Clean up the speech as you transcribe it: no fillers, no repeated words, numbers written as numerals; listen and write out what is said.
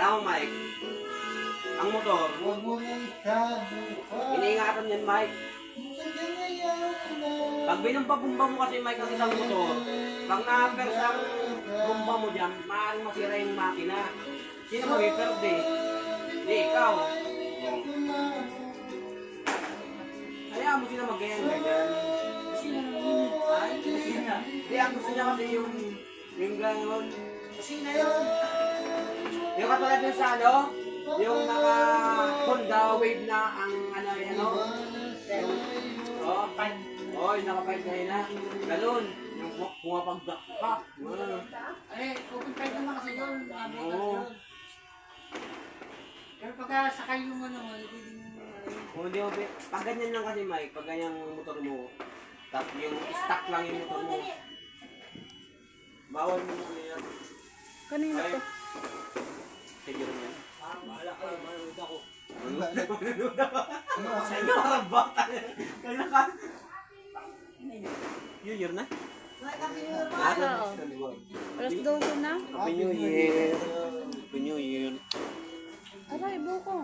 Alam mo, Mike, ang motor, iniingatan yan, Mike. Pag binumba-bumba mo kasi, Mike, ang isang motor, pag na-apers ang bumba mo dyan, maaaring masira yung makina. Sino mo iperde? Hindi, ikaw. Kaya mo sila mag-ganyan. Ay, kusina. Hindi, ang gusto niya kasi yung gano'n. Kusina yun. Yung katulad yung sa ano, yung naka Honda Wave na ang ano, yung naka-5 na. Ganun. Yung pumapagdak ka. Eh, open fight naman kasi yun. Oo. Pero pagka sakay yung ano mo, Kung hindi mo, pag ganyan lang kasi, Mike, pag ganyan ang motor mo, tapos yung stock lang yung motor mo, bawal mo na yan. Kanina to. Sige rin yan. bahala ka, manood ako. Sa inyo, parang bata. Kaya ka. New Year na? Oo. Alas 12 na. Happy New Year. Happy New Year. Aray, buko.